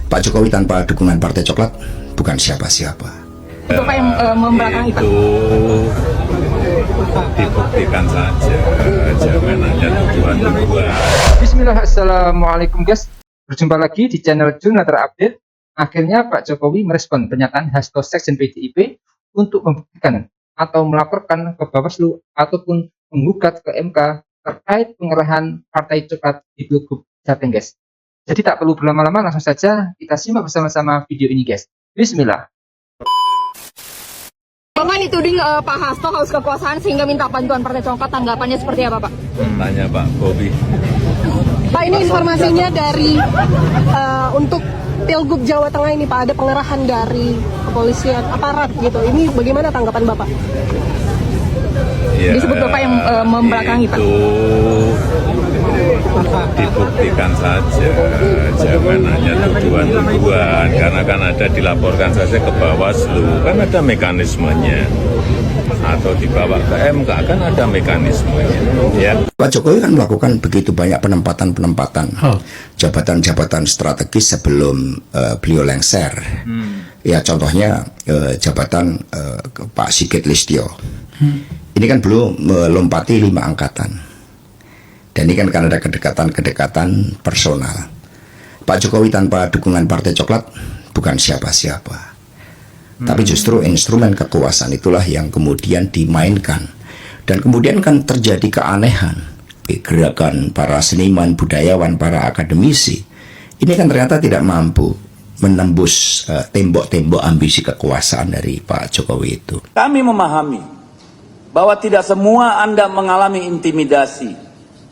Pak Jokowi tanpa dukungan Partai Coklat bukan siapa-siapa. Itu Pak yang membelakangi Pak? Itu dibuktikan saja, jangan hanya tuduhan-tuduhan. Bismillah, assalamualaikum guys. Berjumpa lagi di channel Jurnal Terupdate. Akhirnya Pak Jokowi merespon pernyataan hasto Sekjen PDIP untuk membuktikan atau melaporkan ke Bawaslu ataupun menggugat ke MK terkait pengerahan Partai Coklat di Pilgub Jateng guys. Jadi tak perlu berlama-lama, langsung saja kita simak bersama-sama video ini guys. Bismillah. Bapak dituding Pak Hasto haus kekuasaan sehingga minta bantuan Partai Coklat, tanggapannya seperti apa Pak? Tanya Pak Bobi. Pak, ini informasinya dari untuk Pilgub Jawa Tengah ini Pak, ada pengerahan dari kepolisian aparat gitu. Ini bagaimana tanggapan Bapak? Ya, Disebut Bapak yang membelakangi Pak? Itu dibuktikan saja, jangan hanya tuduhan-tuduhan, karena kan ada dilaporkan saja ke Bawaslu, kan ada mekanismenya, atau dibawa ke MK, kan ada mekanismenya. Ya. Pak Jokowi kan melakukan begitu banyak penempatan jabatan-jabatan strategis sebelum beliau lengser. Ya contohnya jabatan Pak Sigit Listio. Ini kan belum melompati 5 angkatan. Dan ini kan ada kedekatan-kedekatan personal. Pak Jokowi tanpa dukungan Partai Coklat bukan siapa-siapa. Tapi justru instrumen kekuasaan itulah yang kemudian dimainkan. Dan kemudian kan terjadi keanehan. Gerakan para seniman, budayawan, para akademisi. Ini kan ternyata tidak mampu menembus tembok-tembok ambisi kekuasaan dari Pak Jokowi itu. Kami memahami bahwa tidak semua Anda mengalami intimidasi.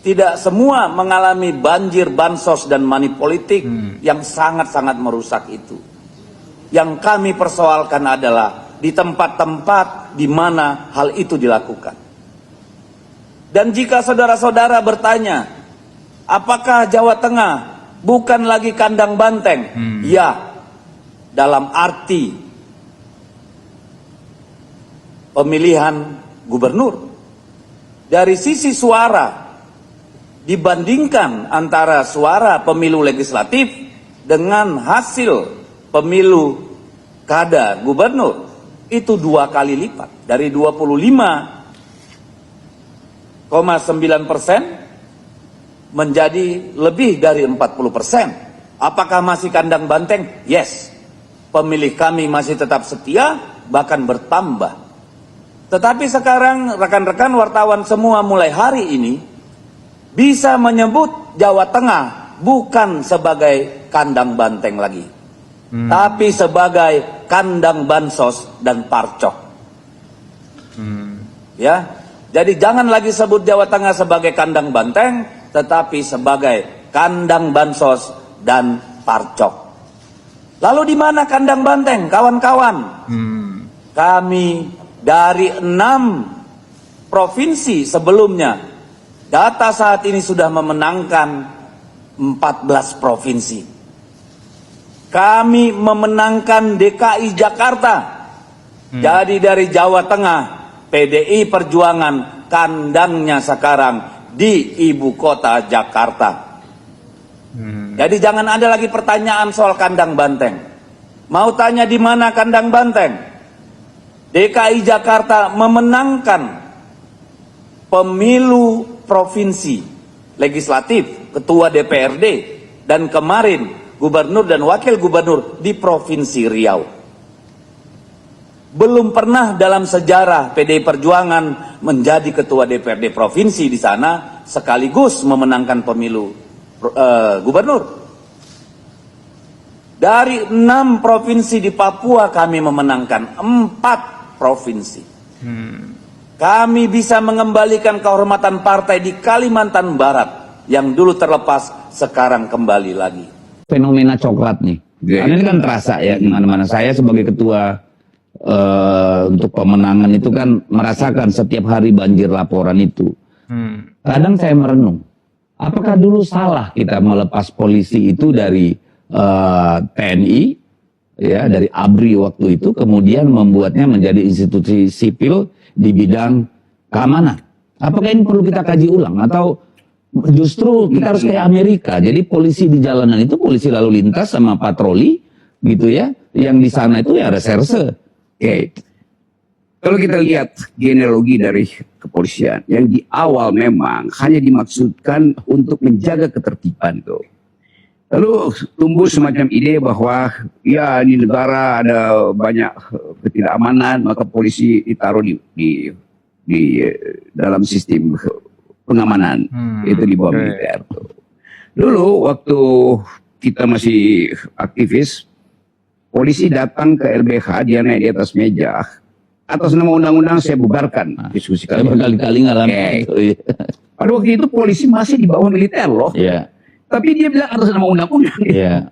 Tidak semua mengalami banjir bansos dan money politik yang sangat-sangat merusak itu. Yang kami persoalkan adalah di tempat-tempat di mana hal itu dilakukan. Dan jika saudara-saudara bertanya, apakah Jawa Tengah bukan lagi kandang banteng? Ya, dalam arti pemilihan gubernur. Dari sisi suara, dibandingkan antara suara pemilu legislatif dengan hasil pemilu kada gubernur, itu 2 kali lipat, dari 25,9% menjadi lebih dari 40%. Apakah masih kandang banteng? Yes. Pemilih kami masih tetap setia, bahkan bertambah. Tetapi sekarang rekan-rekan wartawan semua mulai hari ini bisa menyebut Jawa Tengah bukan sebagai kandang banteng lagi, tapi sebagai kandang bansos dan parcok. Ya, jadi jangan lagi sebut Jawa Tengah sebagai kandang banteng, tetapi sebagai kandang bansos dan parcok. Lalu di mana kandang banteng, kawan-kawan? Kami dari 6 provinsi sebelumnya, data saat ini sudah memenangkan 14 provinsi. Kami memenangkan DKI Jakarta. Jadi dari Jawa Tengah, PDI Perjuangan kandangnya sekarang di ibu kota Jakarta. Jadi jangan ada lagi pertanyaan soal kandang banteng. Mau tanya di mana kandang banteng? DKI Jakarta memenangkan pemilu provinsi legislatif, ketua DPRD, dan kemarin gubernur dan wakil gubernur di Provinsi Riau. Belum pernah dalam sejarah PDI Perjuangan menjadi ketua DPRD provinsi di sana sekaligus memenangkan pemilu gubernur. Dari 6 provinsi di Papua kami memenangkan 4 provinsi. Kami bisa mengembalikan kehormatan partai di Kalimantan Barat yang dulu terlepas, sekarang kembali lagi. Fenomena coklat nih, karena ini kan terasa ya di mana-mana. Saya sebagai ketua untuk pemenangan itu kan merasakan setiap hari banjir laporan itu. Kadang saya merenung, apakah dulu salah kita melepas polisi itu dari TNI, ya dari ABRI waktu itu, kemudian membuatnya menjadi institusi sipil di bidang keamanan. Apakah ini perlu kita kaji ulang, atau Justru kita harus kayak Amerika. Jadi polisi di jalanan itu polisi lalu lintas sama patroli gitu ya. Yang di sana itu ya reserse. Oke. Kalau kita lihat genealogi dari kepolisian, yang di awal memang hanya dimaksudkan untuk menjaga ketertiban tuh. Lalu tumbuh semacam ide bahwa ya di negara ada banyak ketidakamanan, maka polisi ditaruh di dalam sistem pengamanan, itu di bawah militer tuh. Dulu waktu kita masih aktivis, polisi datang ke LBH, dia naik di atas meja. Atas nama undang-undang saya bubarkan diskusi Saya kalian. berkali-kali ngalamin Oke. itu. Ya. Pada waktu itu polisi masih di bawah militer loh. Iya. Tapi dia bilang atas nama undang-undang. Iya.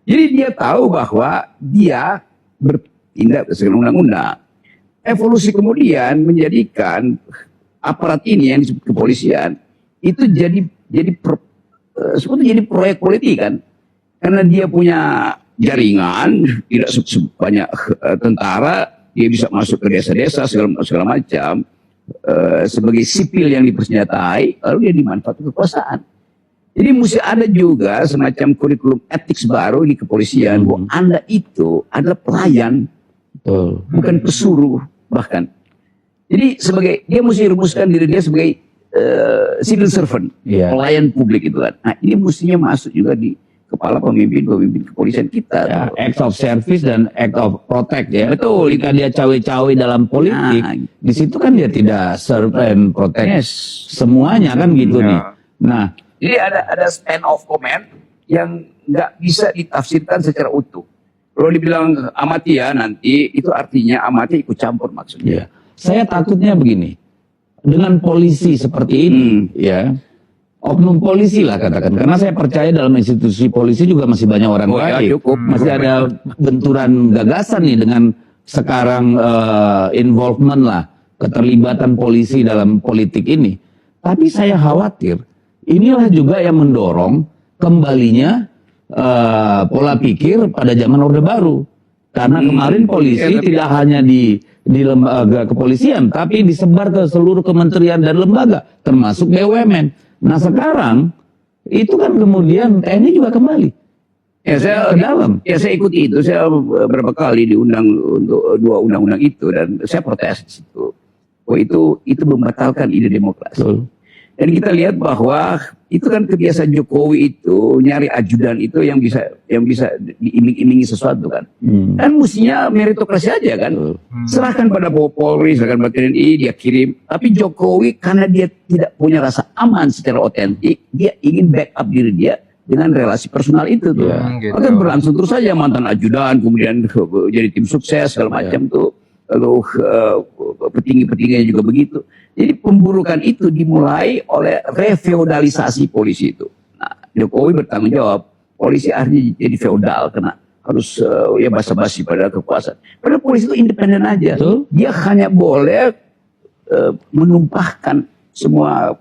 Jadi dia tahu bahwa dia bertindak berdasarkan undang-undang. Evolusi kemudian menjadikan aparat ini yang disebut kepolisian itu sebetulnya jadi proyek politik kan. Karena dia punya jaringan, tidak sebanyak tentara, dia bisa masuk ke desa-desa segala macam sebagai sipil yang dipersenjatai, lalu dia dimanfaatkan kekuasaan. Jadi mesti ada juga semacam kurikulum etik baru di kepolisian bahwa Anda itu adalah pelayan, Betul. bukan pesuruh bahkan. Jadi dia mesti rumuskan diri dia sebagai civil servant, Iya. pelayan publik itu kan. Nah ini mestinya masuk juga di kepala pemimpin kepolisian kita. Ya, act of service dan act of protect ya. Betul. Jika dia cawe-cawe dalam politik, Nah, di situ kan dia tidak serve and protect semuanya kan gitu nih. Nah, jadi ada stand of command yang nggak bisa ditafsirkan secara utuh. Kalau dibilang amati ya nanti, itu artinya amati ikut campur maksudnya. ya, saya takutnya begini. Dengan polisi seperti ini, ya, oknum polisi lah katakan. Karena saya percaya dalam institusi polisi juga masih banyak orang Oh ya, baik. cukup. Masih ada benturan gagasan nih dengan sekarang involvement lah, keterlibatan polisi dalam politik ini. Tapi saya khawatir inilah juga yang mendorong kembalinya pola pikir pada zaman Orde Baru. Karena kemarin polisi tidak hanya di lembaga kepolisian, tapi disebar ke seluruh kementerian dan lembaga, termasuk BUMN. Nah sekarang itu kan kemudian TNI juga kembali Ya saya ke dalam. Ya saya ikuti itu. Saya beberapa kali diundang untuk 2 undang-undang itu dan saya protes di situ. Oh itu membatalkan ide demokrasi. Betul. Dan kita lihat bahwa itu kan kebiasaan Jokowi itu nyari ajudan itu yang bisa diiming-imingi sesuatu kan. Kan mestinya meritokrasi aja kan. Serahkan pada Polri, serahkan pada TNI, dia kirim. Tapi Jokowi karena dia tidak punya rasa aman secara otentik, dia ingin backup diri dia dengan relasi personal itu tuh. gitu. Maka berlangsung terus saja mantan ajudan, kemudian jadi tim sukses segala macam tuh. Lalu petinggi-petingginya juga begitu. Jadi pemburukan itu dimulai oleh refeudalisasi polisi itu. Nah, Jokowi bertanggung jawab. Polisi akhirnya jadi feodal karena harus ya basa-basi pada kekuasaan. Padahal polisi itu independen aja. Betul. Dia hanya boleh menumpahkan semua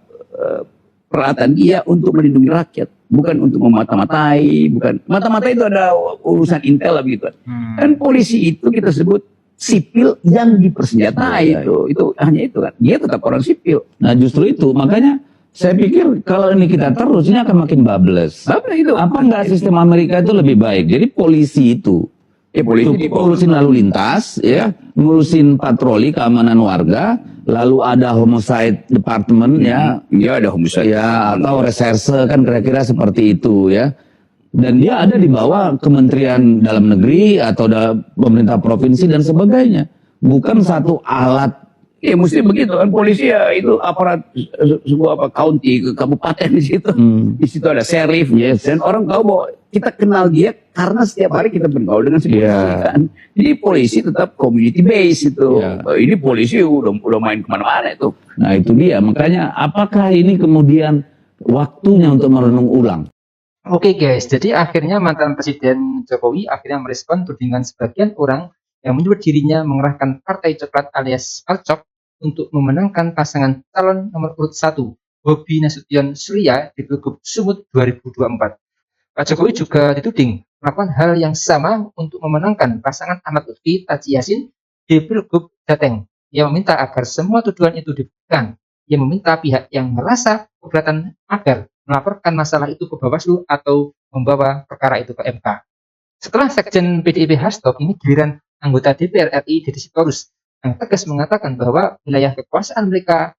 peralatan dia untuk melindungi rakyat, bukan untuk memata-matai, bukan mata-matai itu ada urusan intel lah begitu. Kan polisi itu kita sebut sipil yang dipersenjatai itu hanya itu kan. Dia tetap orang sipil. Nah justru itu makanya saya pikir kalau ini kita terus ini akan makin bablas. Tapi itu Apa enggak sistem Amerika itu lebih baik? Jadi polisi itu polisi ngurusin lalu lintas, ya, ngurusin patroli keamanan warga, lalu ada homicide department, ya, dia ada homicide. ya, atau reserse kan kira-kira seperti itu, ya. Dan dia ada di bawah Kementerian Dalam Negeri atau pemerintah provinsi dan sebagainya. Bukan satu alat. Ya mesti begitu kan, polisi ya itu aparat sebuah county, kabupaten di situ. Di situ ada sheriff, dan orang tahu bahwa kita kenal dia karena setiap hari kita bergaul dengan si polisi kan. Jadi polisi tetap community base itu. Ini polisi udah main kemana-mana itu. Nah itu dia, makanya apakah ini kemudian waktunya untuk merenung ulang? Oke guys, jadi akhirnya mantan Presiden Jokowi akhirnya merespon tudingan sebagian orang yang menyebut dirinya mengerahkan Partai Coklat alias Palcok untuk memenangkan pasangan calon nomor urut 1, Bobi Nasution Surya di Pilgub Sumut 2024. Pak Jokowi juga dituding melakukan hal yang sama untuk memenangkan pasangan Ahmad Lutfi Taji Yassin di Pilgub Jateng. Ia meminta agar semua tuduhan itu dibuktikan. Ia meminta pihak yang merasa keberatan agar melaporkan masalah itu ke Bawaslu atau membawa perkara itu ke MK. Setelah Sekjen PDIP Hasto, ini giliran anggota DPR RI Deddy Sitorus yang tegas mengatakan bahwa wilayah kekuasaan mereka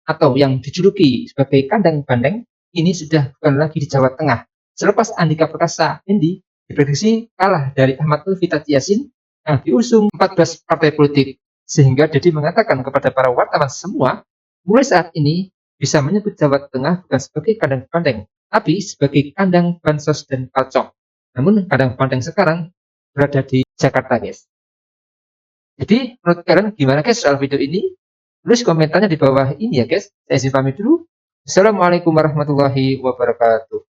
atau yang dijuluki sebagai kandang banteng ini sudah bukan lagi di Jawa Tengah. Selepas Andika Perkasa Hendi diprediksi kalah dari Ahmad Lutfi Yasin yang diusung 14 partai politik, sehingga Deddy mengatakan kepada para wartawan semua, mulai saat ini bisa menyebut Jawa Tengah bukan sebagai kandang banteng, tapi sebagai kandang bansos dan pacong. Namun kandang banteng sekarang berada di Jakarta, guys. Jadi menurut kalian gimana guys soal video ini? Tulis komentarnya di bawah ini ya guys. Saya izin pamit dulu. Assalamualaikum warahmatullahi wabarakatuh.